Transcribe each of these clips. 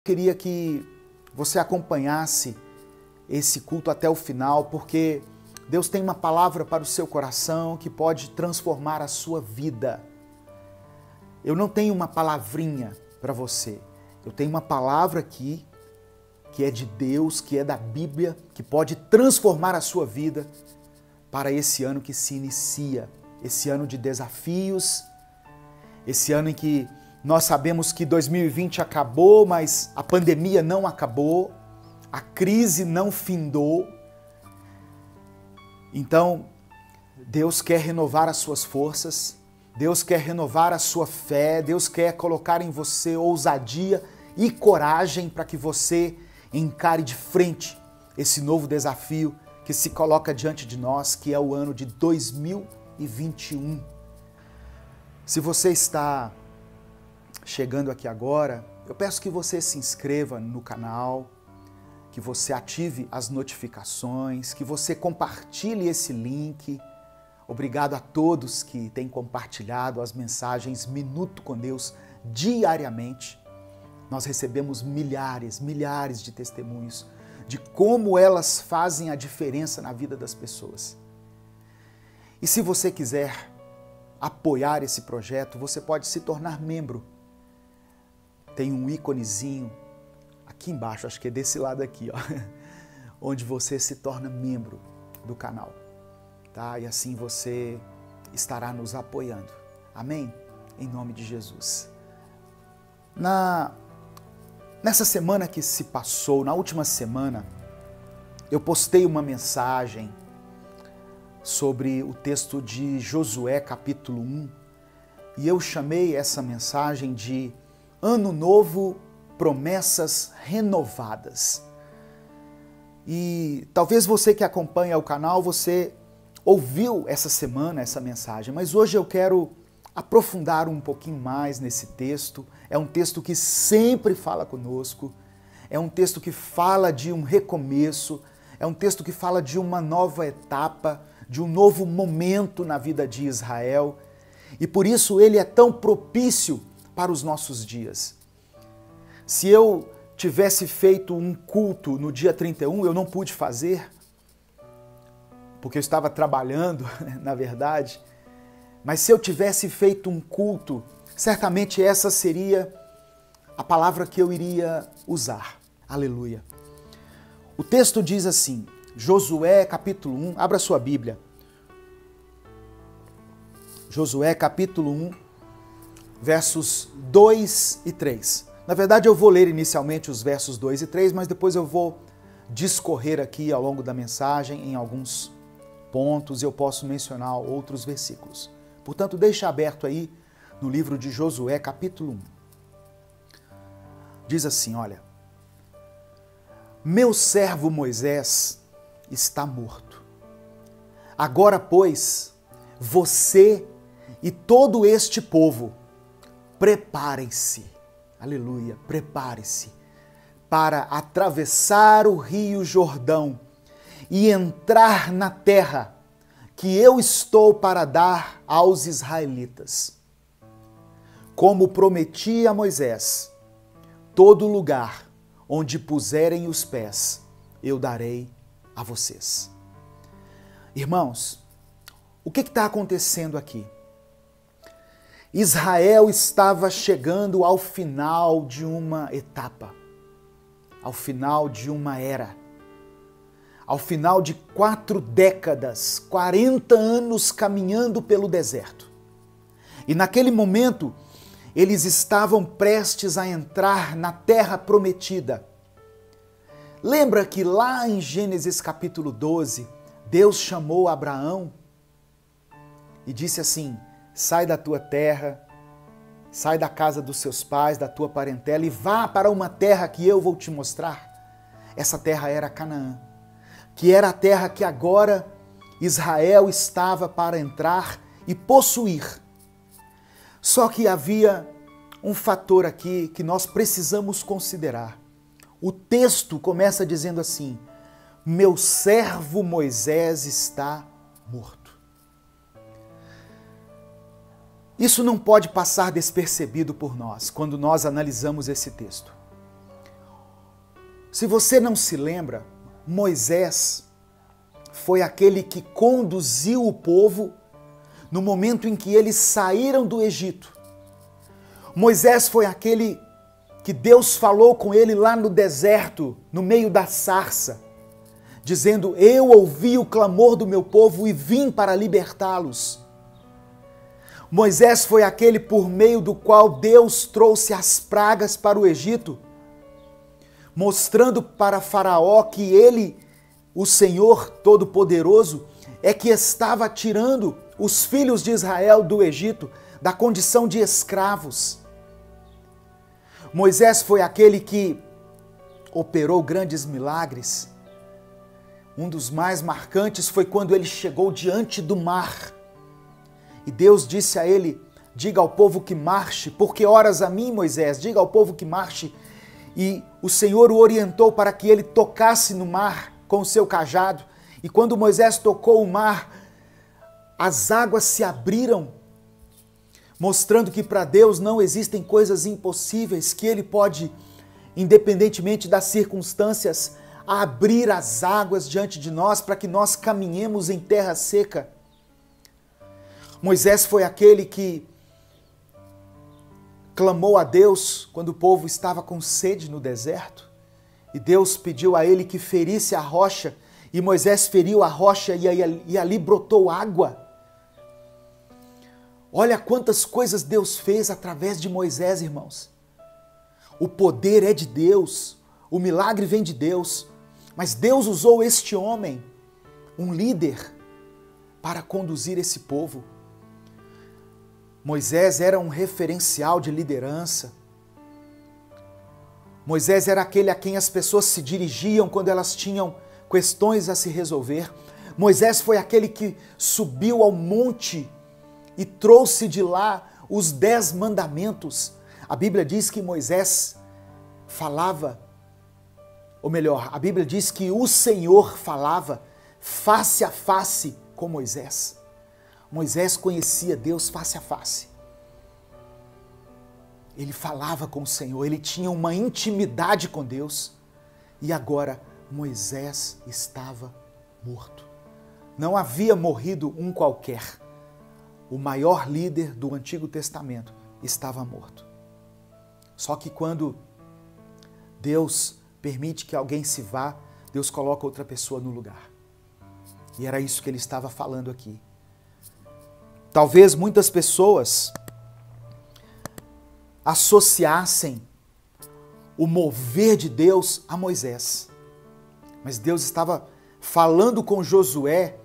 Queria que você acompanhasse esse culto até o final, porque Deus tem uma palavra para o seu coração que pode transformar a sua vida. Eu não tenho uma palavrinha para você. Eu tenho uma palavra aqui que é de Deus, que é da Bíblia, que pode transformar a sua vida para esse ano que se inicia, esse ano de desafios, esse ano em que nós sabemos que 2020 acabou, mas a pandemia não acabou, a crise não findou. Então, Deus quer renovar as suas forças, Deus quer renovar a sua fé, Deus quer colocar em você ousadia e coragem para que você encare de frente esse novo desafio que se coloca diante de nós, que é o ano de 2021. Se você está chegando aqui agora, eu peço que você se inscreva no canal, que você ative as notificações, que você compartilhe esse link. Obrigado a todos que têm compartilhado as mensagens Minuto com Deus diariamente. Nós recebemos milhares de testemunhos de como elas fazem a diferença na vida das pessoas. E se você quiser apoiar esse projeto, você pode se tornar membro. Tem um íconezinho aqui embaixo, acho que é desse lado aqui, ó, onde você se torna membro do canal, tá? E assim você estará nos apoiando. Amém? Em nome de Jesus. Nessa semana que se passou, na última semana, eu postei uma mensagem sobre o texto de Josué, capítulo 1, e eu chamei essa mensagem de Ano Novo, Promessas Renovadas. E talvez você que acompanha o canal, você ouviu essa semana essa mensagem, mas hoje eu quero aprofundar um pouquinho mais nesse texto. É um texto que sempre fala conosco, é um texto que fala de um recomeço, é um texto que fala de uma nova etapa, de um novo momento na vida de Israel, e por isso ele é tão propício para os nossos dias. Se eu tivesse feito um culto no dia 31, eu não pude fazer, porque eu estava trabalhando, na verdade, mas se eu tivesse feito um culto, certamente essa seria a palavra que eu iria usar. Aleluia. O texto diz assim, Josué capítulo 1, abra sua Bíblia. Josué capítulo 1, versos 2 e 3. Na verdade, eu vou ler inicialmente os versos 2 e 3, mas depois eu vou discorrer aqui ao longo da mensagem em alguns pontos e eu posso mencionar outros versículos. Portanto, deixa aberto aí no livro de Josué, capítulo 1. Diz assim, olha, meu servo Moisés está morto. Agora, pois, você e todo este povo, preparem-se, aleluia, prepare-se para atravessar o rio Jordão e entrar na terra que eu estou para dar aos israelitas. Como prometi a Moisés, todo lugar onde puserem os pés, eu darei a vocês. Irmãos, o que está acontecendo aqui? Israel estava chegando ao final de uma etapa, ao final de uma era, ao final de 4 décadas, 40 anos caminhando pelo deserto. E naquele momento, eles estavam prestes a entrar na terra prometida. Lembra que lá em Gênesis capítulo 12, Deus chamou Abraão e disse assim, sai da tua terra, sai da casa dos seus pais, da tua parentela e vá para uma terra que eu vou te mostrar. Essa terra era Canaã, que era a terra que agora Israel estava para entrar e possuir. Só que havia um fator aqui que nós precisamos considerar. O texto começa dizendo assim, meu servo Moisés está morto. Isso não pode passar despercebido por nós, quando nós analisamos esse texto. Se você não se lembra, Moisés foi aquele que conduziu o povo no momento em que eles saíram do Egito. Moisés foi aquele que Deus falou com ele lá no deserto, no meio da sarça, dizendo: eu ouvi o clamor do meu povo e vim para libertá-los. Moisés foi aquele por meio do qual Deus trouxe as pragas para o Egito, mostrando para Faraó que ele, o Senhor Todo-Poderoso, é que estava tirando os filhos de Israel do Egito, da condição de escravos. Moisés foi aquele que operou grandes milagres. Um dos mais marcantes foi quando ele chegou diante do mar. E Deus disse a ele: diga ao povo que marche, porque oras a mim, Moisés, diga ao povo que marche. E o Senhor o orientou para que ele tocasse no mar com o seu cajado. E quando Moisés tocou o mar, as águas se abriram, mostrando que para Deus não existem coisas impossíveis, que Ele pode, independentemente das circunstâncias, abrir as águas diante de nós para que nós caminhemos em terra seca. Moisés foi aquele que clamou a Deus quando o povo estava com sede no deserto, e Deus pediu a ele que ferisse a rocha, e Moisés feriu a rocha e ali brotou água. Olha quantas coisas Deus fez através de Moisés, irmãos. O poder é de Deus, o milagre vem de Deus, mas Deus usou este homem, um líder, para conduzir esse povo. Moisés era um referencial de liderança. Moisés era aquele a quem as pessoas se dirigiam quando elas tinham questões a se resolver. Moisés foi aquele que subiu ao monte e trouxe de lá os 10 mandamentos. A Bíblia diz que Moisés falava, ou melhor, a Bíblia diz que o Senhor falava face a face com Moisés. Moisés conhecia Deus face a face. Ele falava com o Senhor, ele tinha uma intimidade com Deus. E agora Moisés estava morto. Não havia morrido um qualquer. O maior líder do Antigo Testamento estava morto. Só que quando Deus permite que alguém se vá, Deus coloca outra pessoa no lugar. E era isso que ele estava falando aqui. Talvez muitas pessoas associassem o mover de Deus a Moisés. Mas Deus estava falando com Josué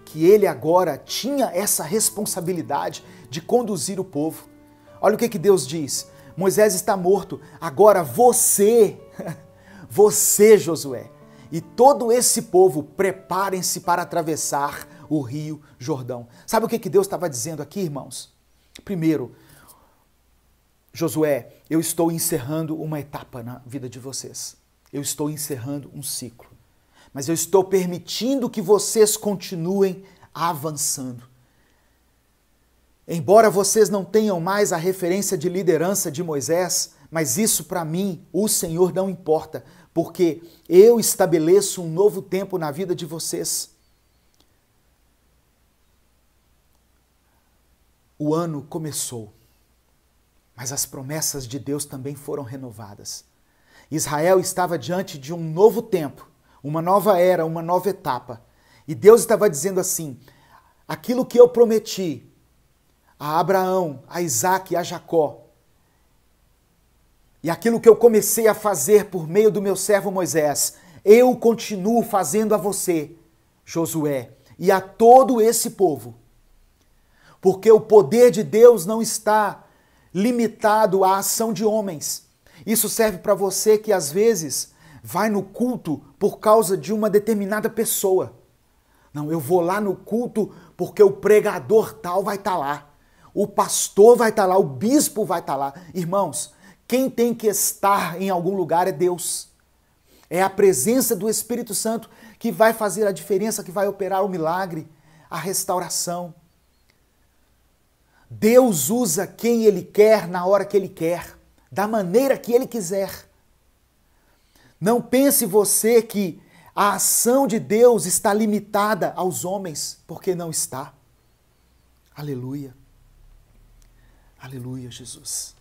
que ele agora tinha essa responsabilidade de conduzir o povo. Olha o que Deus diz: Moisés está morto, agora você, Josué, e todo esse povo, preparem-se para atravessar o rio Jordão. Sabe o que Deus estava dizendo aqui, irmãos? Primeiro, Josué, eu estou encerrando uma etapa na vida de vocês. Eu estou encerrando um ciclo. Mas eu estou permitindo que vocês continuem avançando. Embora vocês não tenham mais a referência de liderança de Moisés, mas isso para mim, o Senhor, não importa, porque eu estabeleço um novo tempo na vida de vocês. O ano começou, mas as promessas de Deus também foram renovadas. Israel estava diante de um novo tempo, uma nova era, uma nova etapa. E Deus estava dizendo assim: aquilo que eu prometi a Abraão, a Isaque e a Jacó, e aquilo que eu comecei a fazer por meio do meu servo Moisés, eu continuo fazendo a você, Josué, e a todo esse povo. Porque o poder de Deus não está limitado à ação de homens. Isso serve para você que às vezes vai no culto por causa de uma determinada pessoa. Não, eu vou lá no culto porque o pregador tal vai estar lá. O pastor vai estar lá, o bispo vai estar lá. Irmãos, quem tem que estar em algum lugar é Deus. É a presença do Espírito Santo que vai fazer a diferença, que vai operar o milagre, a restauração. Deus usa quem Ele quer, na hora que Ele quer, da maneira que Ele quiser. Não pense você que a ação de Deus está limitada aos homens, porque não está. Aleluia. Aleluia, Jesus.